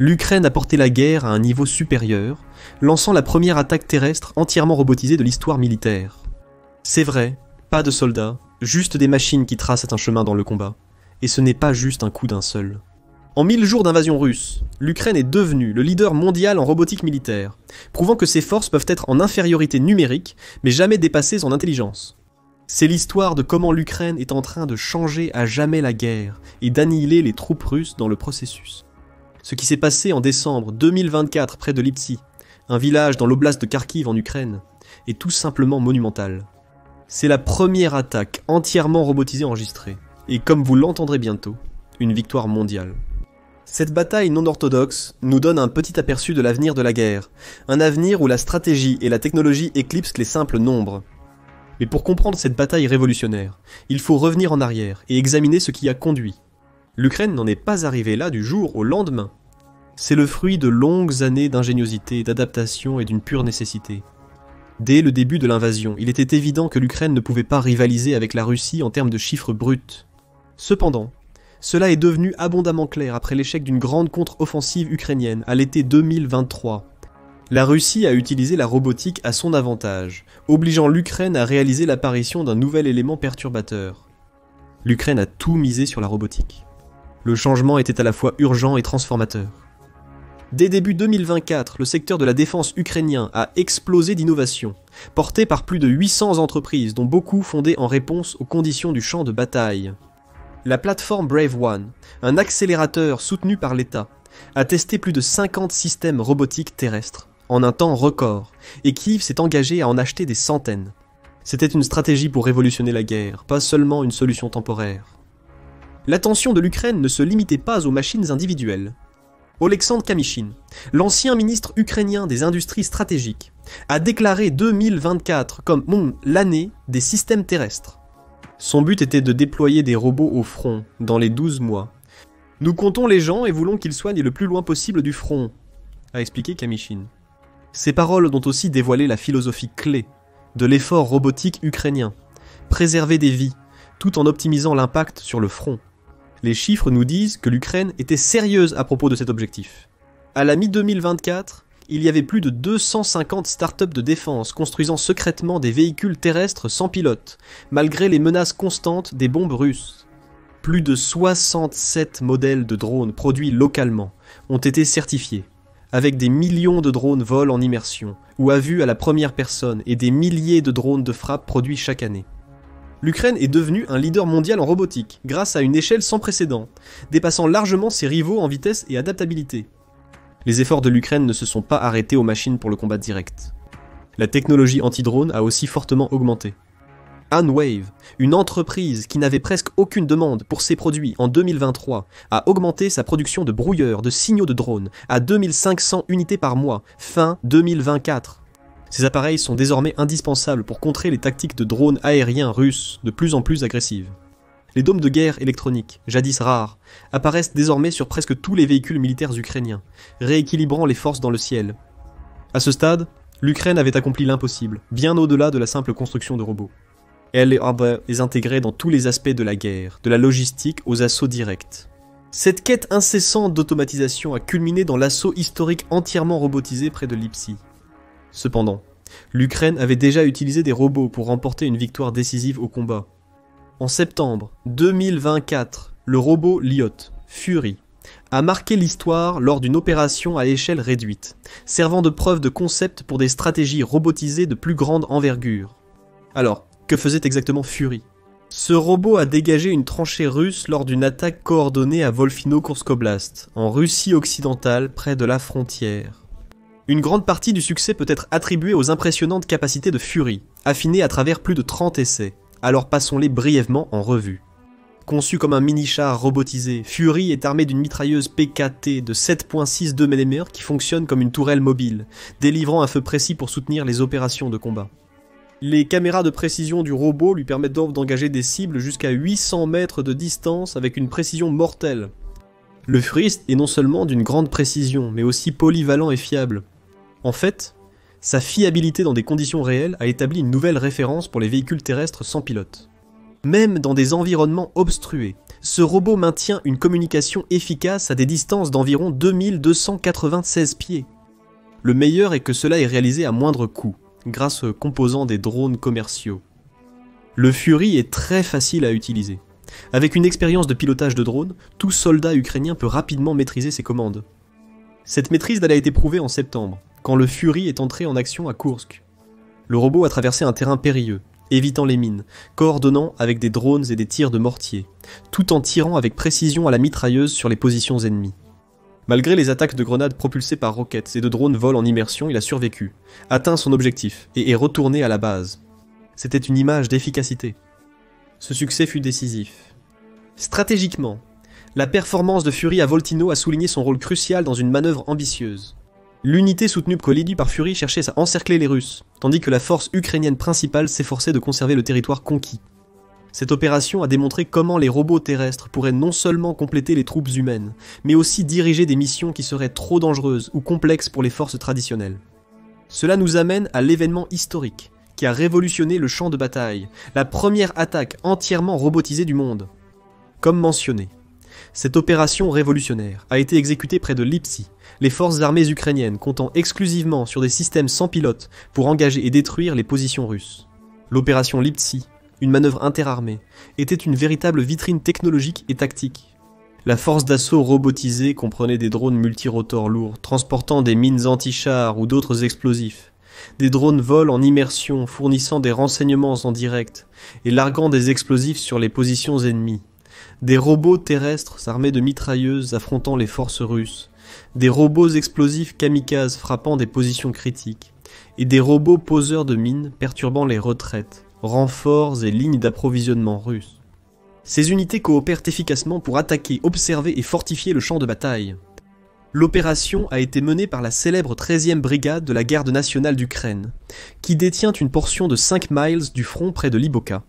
l'Ukraine a porté la guerre à un niveau supérieur, lançant la première attaque terrestre entièrement robotisée de l'histoire militaire. C'est vrai, pas de soldats, juste des machines qui tracent un chemin dans le combat. Et ce n'est pas juste un coup d'un seul. En 1000 jours d'invasion russe, l'Ukraine est devenue le leader mondial en robotique militaire, prouvant que ses forces peuvent être en infériorité numérique, mais jamais dépassées en intelligence. C'est l'histoire de comment l'Ukraine est en train de changer à jamais la guerre et d'annihiler les troupes russes dans le processus. Ce qui s'est passé en décembre 2024 près de Lipsy, un village dans l'oblast de Kharkiv en Ukraine, est tout simplement monumental. C'est la première attaque entièrement robotisée enregistrée, et comme vous l'entendrez bientôt, une victoire mondiale. Cette bataille non orthodoxe nous donne un petit aperçu de l'avenir de la guerre, un avenir où la stratégie et la technologie éclipsent les simples nombres. Mais pour comprendre cette bataille révolutionnaire, il faut revenir en arrière et examiner ce qui a conduit. L'Ukraine n'en est pas arrivée là du jour au lendemain. C'est le fruit de longues années d'ingéniosité, d'adaptation et d'une pure nécessité. Dès le début de l'invasion, il était évident que l'Ukraine ne pouvait pas rivaliser avec la Russie en termes de chiffres bruts. Cependant, cela est devenu abondamment clair après l'échec d'une grande contre-offensive ukrainienne à l'été 2023. La Russie a utilisé la robotique à son avantage, obligeant l'Ukraine à réaliser l'apparition d'un nouvel élément perturbateur. L'Ukraine a tout misé sur la robotique. Le changement était à la fois urgent et transformateur. Dès début 2024, le secteur de la défense ukrainien a explosé d'innovation, porté par plus de 800 entreprises, dont beaucoup fondées en réponse aux conditions du champ de bataille. La plateforme Brave One, un accélérateur soutenu par l'État, a testé plus de 50 systèmes robotiques terrestres, en un temps record, et Kiev s'est engagé à en acheter des centaines. C'était une stratégie pour révolutionner la guerre, pas seulement une solution temporaire. L'attention de l'Ukraine ne se limitait pas aux machines individuelles. Oleksandr Kamyshin, l'ancien ministre ukrainien des industries stratégiques, a déclaré 2024 comme l'année des systèmes terrestres. Son but était de déployer des robots au front, dans les 12 mois. « Nous comptons les gens et voulons qu'ils soignent le plus loin possible du front », a expliqué Kamyshin. Ces paroles ont aussi dévoilé la philosophie clé de l'effort robotique ukrainien, préserver des vies, tout en optimisant l'impact sur le front. Les chiffres nous disent que l'Ukraine était sérieuse à propos de cet objectif. À la mi-2024, il y avait plus de 250 startups de défense construisant secrètement des véhicules terrestres sans pilote, malgré les menaces constantes des bombes russes. Plus de 67 modèles de drones produits localement ont été certifiés, avec des millions de drones vol en immersion, ou à vue à la première personne, et des milliers de drones de frappe produits chaque année. L'Ukraine est devenue un leader mondial en robotique, grâce à une échelle sans précédent, dépassant largement ses rivaux en vitesse et adaptabilité. Les efforts de l'Ukraine ne se sont pas arrêtés aux machines pour le combat direct. La technologie anti-drone a aussi fortement augmenté. Hanwave, une entreprise qui n'avait presque aucune demande pour ses produits en 2023, a augmenté sa production de brouilleurs, de signaux de drones, à 2500 unités par mois, fin 2024. Ces appareils sont désormais indispensables pour contrer les tactiques de drones aériens russes de plus en plus agressives. Les dômes de guerre électroniques, jadis rares, apparaissent désormais sur presque tous les véhicules militaires ukrainiens, rééquilibrant les forces dans le ciel. À ce stade, l'Ukraine avait accompli l'impossible, bien au-delà de la simple construction de robots. Elle les intégrait dans tous les aspects de la guerre, de la logistique aux assauts directs. Cette quête incessante d'automatisation a culminé dans l'assaut historique entièrement robotisé près de Lipsy. Cependant, l'Ukraine avait déjà utilisé des robots pour remporter une victoire décisive au combat. En septembre 2024, le robot Lyot, Fury, a marqué l'histoire lors d'une opération à échelle réduite, servant de preuve de concept pour des stratégies robotisées de plus grande envergure. Alors, que faisait exactement Fury ? Ce robot a dégagé une tranchée russe lors d'une attaque coordonnée à Volfino-Koursk Oblast, en Russie occidentale, près de la frontière. Une grande partie du succès peut être attribuée aux impressionnantes capacités de Fury, affinées à travers plus de 30 essais. Alors passons-les brièvement en revue. Conçu comme un mini-char robotisé, Fury est armé d'une mitrailleuse PKT de 7.62 mm qui fonctionne comme une tourelle mobile, délivrant un feu précis pour soutenir les opérations de combat. Les caméras de précision du robot lui permettent donc d'engager des cibles jusqu'à 800 mètres de distance avec une précision mortelle. Le Fury est non seulement d'une grande précision, mais aussi polyvalent et fiable. En fait, sa fiabilité dans des conditions réelles a établi une nouvelle référence pour les véhicules terrestres sans pilote. Même dans des environnements obstrués, Ce robot maintient une communication efficace à des distances d'environ 2296 pieds. Le meilleur est que cela est réalisé à moindre coût, grâce aux composants des drones commerciaux. Le Fury est très facile à utiliser. Avec une expérience de pilotage de drone, tout soldat ukrainien peut rapidement maîtriser ses commandes. Cette maîtrise a été prouvée en septembre, quand le Fury est entré en action à Koursk. Le robot a traversé un terrain périlleux, évitant les mines, coordonnant avec des drones et des tirs de mortier, tout en tirant avec précision à la mitrailleuse sur les positions ennemies. Malgré les attaques de grenades propulsées par roquettes et de drones vol en immersion, il a survécu, atteint son objectif et est retourné à la base. C'était une image d'efficacité. Ce succès fut décisif. Stratégiquement, la performance de Fury à Voltino a souligné son rôle crucial dans une manœuvre ambitieuse. L'unité soutenue par Fury cherchait à encercler les Russes, tandis que la force ukrainienne principale s'efforçait de conserver le territoire conquis. Cette opération a démontré comment les robots terrestres pourraient non seulement compléter les troupes humaines, mais aussi diriger des missions qui seraient trop dangereuses ou complexes pour les forces traditionnelles. Cela nous amène à l'événement historique, qui a révolutionné le champ de bataille, la première attaque entièrement robotisée du monde. Comme mentionné, cette opération révolutionnaire a été exécutée près de Lipsy, les forces armées ukrainiennes comptant exclusivement sur des systèmes sans pilote pour engager et détruire les positions russes. L'opération Lipsy, une manœuvre interarmée, était une véritable vitrine technologique et tactique. La force d'assaut robotisée comprenait des drones multirotors lourds transportant des mines anti-chars ou d'autres explosifs, des drones vol en immersion fournissant des renseignements en direct et larguant des explosifs sur les positions ennemies, des robots terrestres armés de mitrailleuses affrontant les forces russes, des robots explosifs kamikazes frappant des positions critiques, et des robots poseurs de mines perturbant les retraites, renforts et lignes d'approvisionnement russes. Ces unités coopèrent efficacement pour attaquer, observer et fortifier le champ de bataille. L'opération a été menée par la célèbre 13e brigade de la garde nationale d'Ukraine, qui détient une portion de 5 miles du front près de Liboka,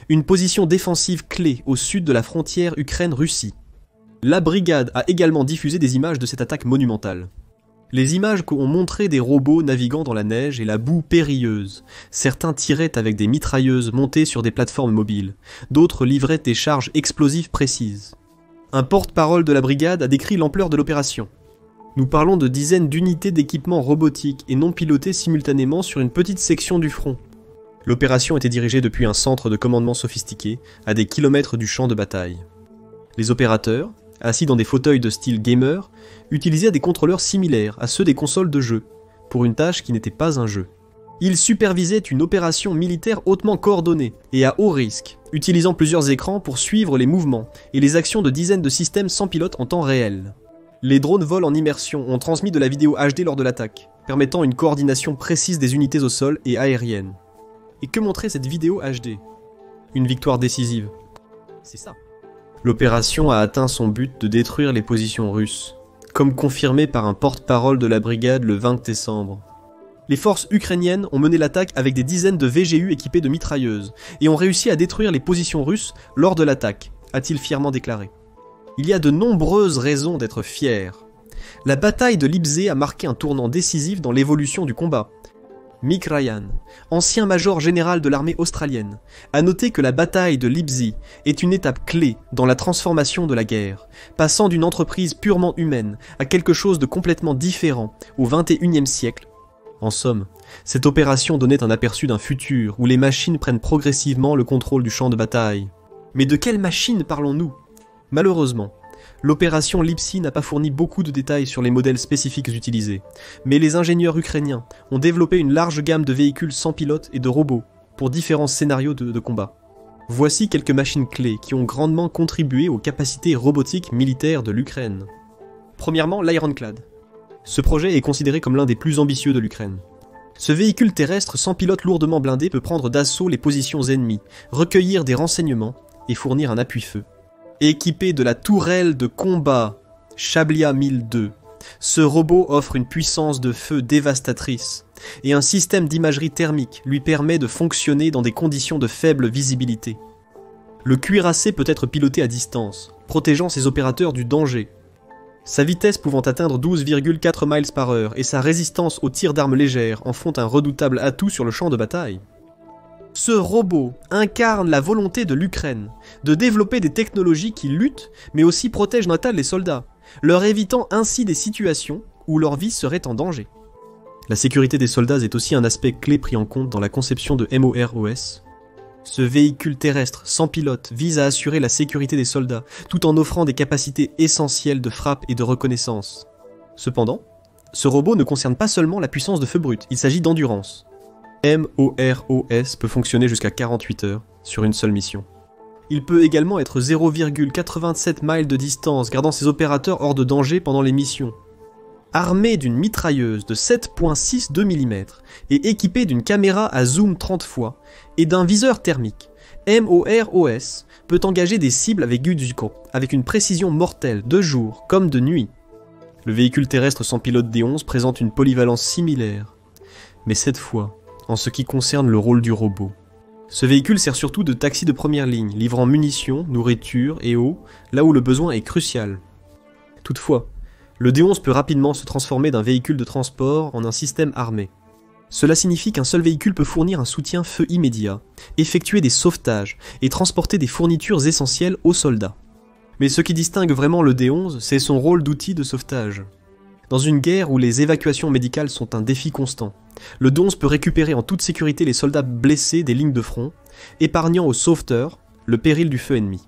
une position défensive clé au sud de la frontière Ukraine-Russie. La brigade a également diffusé des images de cette attaque monumentale. Les images ont montré des robots naviguant dans la neige et la boue périlleuse. Certains tiraient avec des mitrailleuses montées sur des plateformes mobiles, d'autres livraient des charges explosives précises. Un porte-parole de la brigade a décrit l'ampleur de l'opération. Nous parlons de dizaines d'unités d'équipements robotiques et non pilotés simultanément sur une petite section du front. L'opération était dirigée depuis un centre de commandement sophistiqué, à des kilomètres du champ de bataille. Les opérateurs, assis dans des fauteuils de style gamer, utilisaient des contrôleurs similaires à ceux des consoles de jeu, pour une tâche qui n'était pas un jeu. Ils supervisaient une opération militaire hautement coordonnée et à haut risque, utilisant plusieurs écrans pour suivre les mouvements et les actions de dizaines de systèmes sans pilote en temps réel. Les drones vol en immersion ont transmis de la vidéo HD lors de l'attaque, permettant une coordination précise des unités au sol et aériennes. Et que montrait cette vidéo HD? Une victoire décisive. C'est ça. L'opération a atteint son but de détruire les positions russes, comme confirmé par un porte-parole de la brigade le 20 décembre. Les forces ukrainiennes ont mené l'attaque avec des dizaines de VGU équipés de mitrailleuses, et ont réussi à détruire les positions russes lors de l'attaque, a-t-il fièrement déclaré. Il y a de nombreuses raisons d'être fier. La bataille de Lipsy a marqué un tournant décisif dans l'évolution du combat. Mick Ryan, ancien major général de l'armée australienne, a noté que la bataille de Lipsy est une étape clé dans la transformation de la guerre, passant d'une entreprise purement humaine à quelque chose de complètement différent au XXIe siècle. En somme, cette opération donnait un aperçu d'un futur où les machines prennent progressivement le contrôle du champ de bataille. Mais de quelles machines parlons-nous? Malheureusement, l'opération Lipsy n'a pas fourni beaucoup de détails sur les modèles spécifiques utilisés, mais les ingénieurs ukrainiens ont développé une large gamme de véhicules sans pilote et de robots pour différents scénarios de combat. Voici quelques machines clés qui ont grandement contribué aux capacités robotiques militaires de l'Ukraine. Premièrement, l'Ironclad. Ce projet est considéré comme l'un des plus ambitieux de l'Ukraine. Ce véhicule terrestre sans pilote lourdement blindé peut prendre d'assaut les positions ennemies, recueillir des renseignements et fournir un appui-feu. Équipé de la tourelle de combat Shablia 1002, ce robot offre une puissance de feu dévastatrice et un système d'imagerie thermique lui permet de fonctionner dans des conditions de faible visibilité. Le cuirassé peut être piloté à distance, protégeant ses opérateurs du danger. Sa vitesse pouvant atteindre 12,4 miles par heure et sa résistance aux tirs d'armes légères en font un redoutable atout sur le champ de bataille. Ce robot incarne la volonté de l'Ukraine de développer des technologies qui luttent mais aussi protègent Natal les soldats, leur évitant ainsi des situations où leur vie serait en danger. La sécurité des soldats est aussi un aspect clé pris en compte dans la conception de MOROS. Ce véhicule terrestre sans pilote vise à assurer la sécurité des soldats tout en offrant des capacités essentielles de frappe et de reconnaissance. Cependant, ce robot ne concerne pas seulement la puissance de feu brut, il s'agit d'endurance. MOROS peut fonctionner jusqu'à 48 heures sur une seule mission. Il peut également être 0,87 miles de distance, gardant ses opérateurs hors de danger pendant les missions. Armé d'une mitrailleuse de 7,62 mm et équipé d'une caméra à zoom 30 fois et d'un viseur thermique, MOROS peut engager des cibles avec Guzko avec une précision mortelle de jour comme de nuit. Le véhicule terrestre sans pilote D11 présente une polyvalence similaire, mais cette fois, en ce qui concerne le rôle du robot. Ce véhicule sert surtout de taxi de première ligne, livrant munitions, nourriture et eau, là où le besoin est crucial. Toutefois, le D11 peut rapidement se transformer d'un véhicule de transport en un système armé. Cela signifie qu'un seul véhicule peut fournir un soutien feu immédiat, effectuer des sauvetages et transporter des fournitures essentielles aux soldats. Mais ce qui distingue vraiment le D11, c'est son rôle d'outil de sauvetage. Dans une guerre où les évacuations médicales sont un défi constant, le D11 peut récupérer en toute sécurité les soldats blessés des lignes de front, épargnant aux sauveteurs le péril du feu ennemi.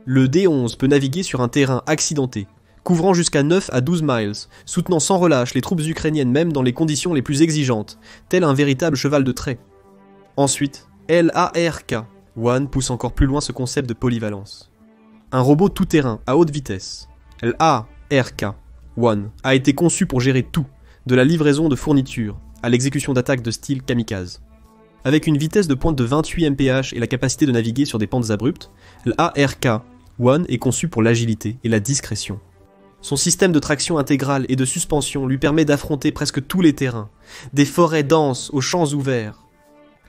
Le D11 peut naviguer sur un terrain accidenté, couvrant jusqu'à 9 à 12 miles, soutenant sans relâche les troupes ukrainiennes même dans les conditions les plus exigeantes, tel un véritable cheval de trait. Ensuite, LARK-1 pousse encore plus loin ce concept de polyvalence. Un robot tout-terrain à haute vitesse, LARK-1 a été conçu pour gérer tout, de la livraison de fournitures à l'exécution d'attaques de style kamikaze. Avec une vitesse de pointe de 28 mph et la capacité de naviguer sur des pentes abruptes, l'ARK-1 est conçu pour l'agilité et la discrétion. Son système de traction intégrale et de suspension lui permet d'affronter presque tous les terrains, des forêts denses aux champs ouverts.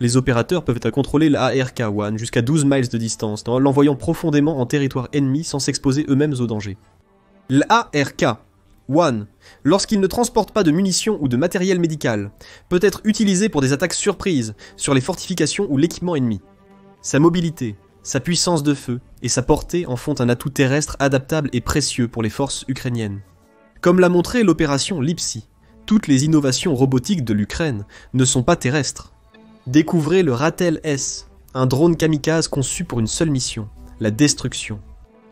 Les opérateurs peuvent contrôler l'ARK-1 jusqu'à 12 miles de distance, en l'envoyant profondément en territoire ennemi sans s'exposer eux-mêmes au danger. L'ARK-1, lorsqu'il ne transporte pas de munitions ou de matériel médical, peut être utilisé pour des attaques surprises sur les fortifications ou l'équipement ennemi. Sa mobilité, sa puissance de feu et sa portée en font un atout terrestre adaptable et précieux pour les forces ukrainiennes. Comme l'a montré l'opération Lipsy, toutes les innovations robotiques de l'Ukraine ne sont pas terrestres. Découvrez le Ratel S, un drone kamikaze conçu pour une seule mission, la destruction.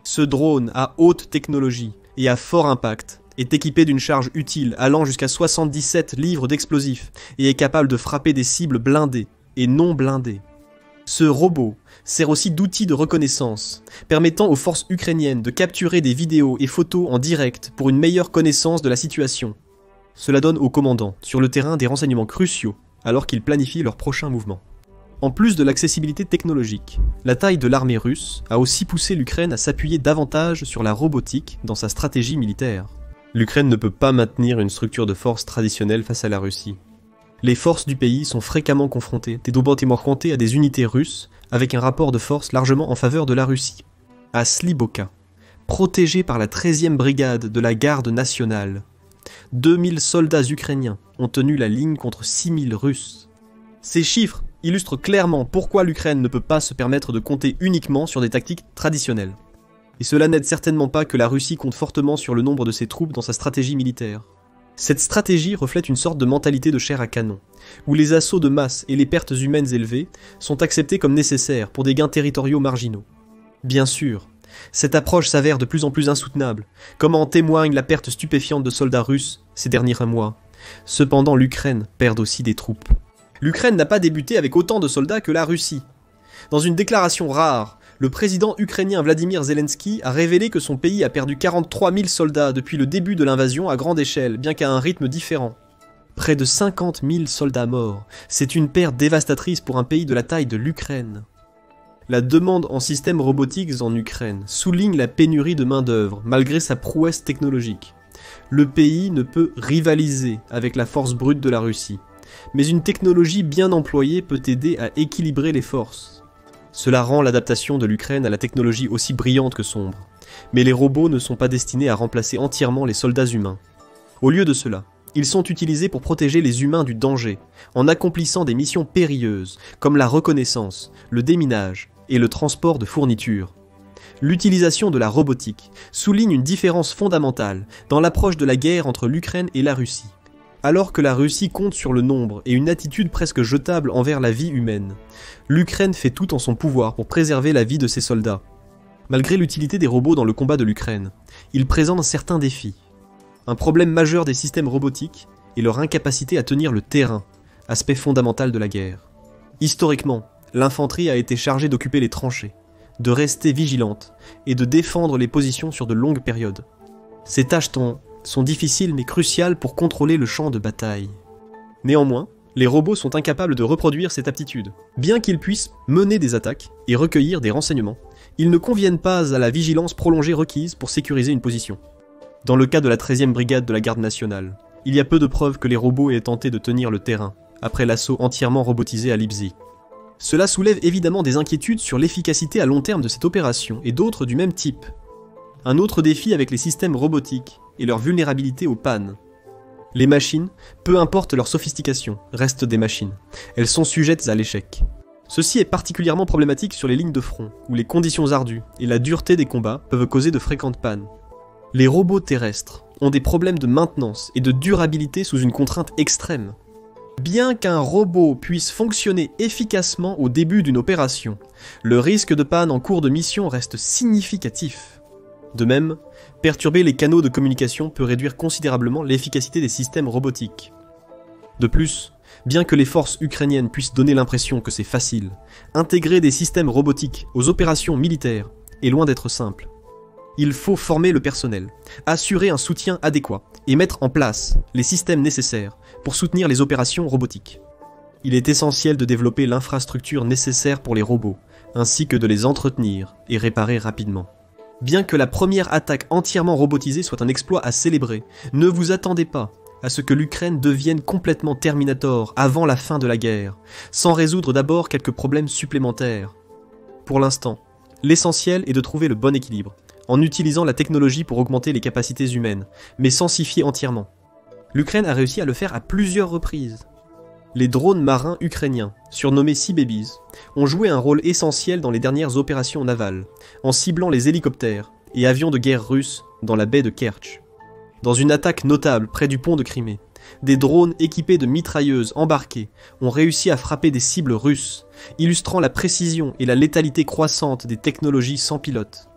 Ce drone à haute technologie et à fort impact est équipé d'une charge utile allant jusqu'à 77 livres d'explosifs et est capable de frapper des cibles blindées et non blindées. Ce robot sert aussi d'outil de reconnaissance, permettant aux forces ukrainiennes de capturer des vidéos et photos en direct pour une meilleure connaissance de la situation. Cela donne aux commandants sur le terrain des renseignements cruciaux alors qu'ils planifient leur prochain mouvement. En plus de l'accessibilité technologique, la taille de l'armée russe a aussi poussé l'Ukraine à s'appuyer davantage sur la robotique dans sa stratégie militaire. L'Ukraine ne peut pas maintenir une structure de force traditionnelle face à la Russie. Les forces du pays sont fréquemment confrontées à des unités russes avec un rapport de force largement en faveur de la Russie. À Sliboka, protégé par la 13e brigade de la garde nationale, 2000 soldats ukrainiens ont tenu la ligne contre 6000 Russes. Ces chiffres illustrent clairement pourquoi l'Ukraine ne peut pas se permettre de compter uniquement sur des tactiques traditionnelles. Et cela n'aide certainement pas que la Russie compte fortement sur le nombre de ses troupes dans sa stratégie militaire. Cette stratégie reflète une sorte de mentalité de chair à canon, où les assauts de masse et les pertes humaines élevées sont acceptés comme nécessaires pour des gains territoriaux marginaux. Bien sûr, cette approche s'avère de plus en plus insoutenable, comme en témoigne la perte stupéfiante de soldats russes ces derniers mois. Cependant, l'Ukraine perd aussi des troupes. L'Ukraine n'a pas débuté avec autant de soldats que la Russie. Dans une déclaration rare, le président ukrainien Vladimir Zelensky a révélé que son pays a perdu 43 000 soldats depuis le début de l'invasion à grande échelle, bien qu'à un rythme différent. Près de 50 000 soldats morts, c'est une perte dévastatrice pour un pays de la taille de l'Ukraine. La demande en systèmes robotiques en Ukraine souligne la pénurie de main-d'œuvre, malgré sa prouesse technologique. Le pays ne peut rivaliser avec la force brute de la Russie, mais une technologie bien employée peut aider à équilibrer les forces. Cela rend l'adaptation de l'Ukraine à la technologie aussi brillante que sombre. Mais les robots ne sont pas destinés à remplacer entièrement les soldats humains. Au lieu de cela, Ils sont utilisés pour protéger les humains du danger, en accomplissant des missions périlleuses, comme la reconnaissance, le déminage et le transport de fournitures. L'utilisation de la robotique souligne une différence fondamentale dans l'approche de la guerre entre l'Ukraine et la Russie. Alors que la Russie compte sur le nombre et une attitude presque jetable envers la vie humaine, l'Ukraine fait tout en son pouvoir pour préserver la vie de ses soldats. Malgré l'utilité des robots dans le combat de l'Ukraine, ils présentent certains défis. Un problème majeur des systèmes robotiques est leur incapacité à tenir le terrain, aspect fondamental de la guerre. Historiquement, l'infanterie a été chargée d'occuper les tranchées, de rester vigilante et de défendre les positions sur de longues périodes. Ces tâches sont difficiles mais cruciales pour contrôler le champ de bataille. Néanmoins, les robots sont incapables de reproduire cette aptitude. Bien qu'ils puissent mener des attaques et recueillir des renseignements, ils ne conviennent pas à la vigilance prolongée requise pour sécuriser une position. Dans le cas de la 13e brigade de la garde nationale, il y a peu de preuves que les robots aient tenté de tenir le terrain, après l'assaut entièrement robotisé à Lipzig. Cela soulève évidemment des inquiétudes sur l'efficacité à long terme de cette opération et d'autres du même type. Un autre défi avec les systèmes robotiques est leur vulnérabilité aux pannes. Les machines, peu importe leur sophistication, restent des machines. Elles sont sujettes à l'échec. Ceci est particulièrement problématique sur les lignes de front, où les conditions ardues et la dureté des combats peuvent causer de fréquentes pannes. Les robots terrestres ont des problèmes de maintenance et de durabilité sous une contrainte extrême. Bien qu'un robot puisse fonctionner efficacement au début d'une opération, le risque de panne en cours de mission reste significatif. De même, perturber les canaux de communication peut réduire considérablement l'efficacité des systèmes robotiques. De plus, bien que les forces ukrainiennes puissent donner l'impression que c'est facile, intégrer des systèmes robotiques aux opérations militaires est loin d'être simple. Il faut former le personnel, assurer un soutien adéquat et mettre en place les systèmes nécessaires pour soutenir les opérations robotiques. Il est essentiel de développer l'infrastructure nécessaire pour les robots, ainsi que de les entretenir et réparer rapidement. Bien que la première attaque entièrement robotisée soit un exploit à célébrer, ne vous attendez pas à ce que l'Ukraine devienne complètement Terminator avant la fin de la guerre, sans résoudre d'abord quelques problèmes supplémentaires. Pour l'instant, l'essentiel est de trouver le bon équilibre, en utilisant la technologie pour augmenter les capacités humaines, mais sans s'y fier entièrement. L'Ukraine a réussi à le faire à plusieurs reprises. Les drones marins ukrainiens, surnommés Sea Babies, ont joué un rôle essentiel dans les dernières opérations navales, en ciblant les hélicoptères et avions de guerre russes dans la baie de Kertch. Dans une attaque notable près du pont de Crimée, des drones équipés de mitrailleuses embarquées ont réussi à frapper des cibles russes, illustrant la précision et la létalité croissante des technologies sans pilote.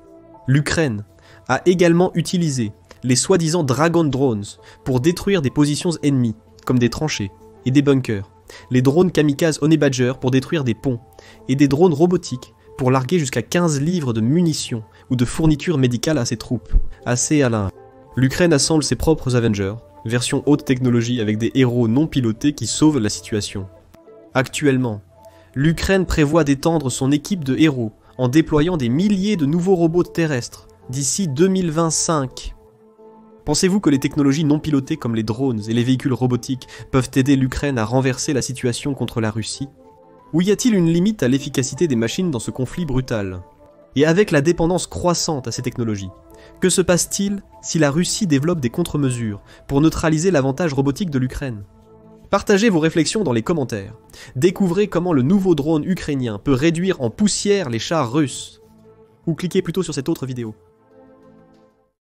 L'Ukraine a également utilisé les soi-disant Dragon Drones pour détruire des positions ennemies, comme des tranchées et des bunkers, les drones kamikazes Honey Badger pour détruire des ponts, et des drones robotiques pour larguer jusqu'à 15 livres de munitions ou de fournitures médicales à ses troupes. Assez à la... L'Ukraine assemble ses propres Avengers, version haute technologie avec des héros non pilotés qui sauvent la situation. Actuellement, l'Ukraine prévoit d'étendre son équipe de héros en déployant des milliers de nouveaux robots terrestres d'ici 2025. Pensez-vous que les technologies non pilotées comme les drones et les véhicules robotiques peuvent aider l'Ukraine à renverser la situation contre la Russie? Ou y a-t-il une limite à l'efficacité des machines dans ce conflit brutal? Et avec la dépendance croissante à ces technologies, que se passe-t-il si la Russie développe des contre-mesures pour neutraliser l'avantage robotique de l'Ukraine? Partagez vos réflexions dans les commentaires. Découvrez comment le nouveau drone ukrainien peut réduire en poussière les chars russes. Ou cliquez plutôt sur cette autre vidéo.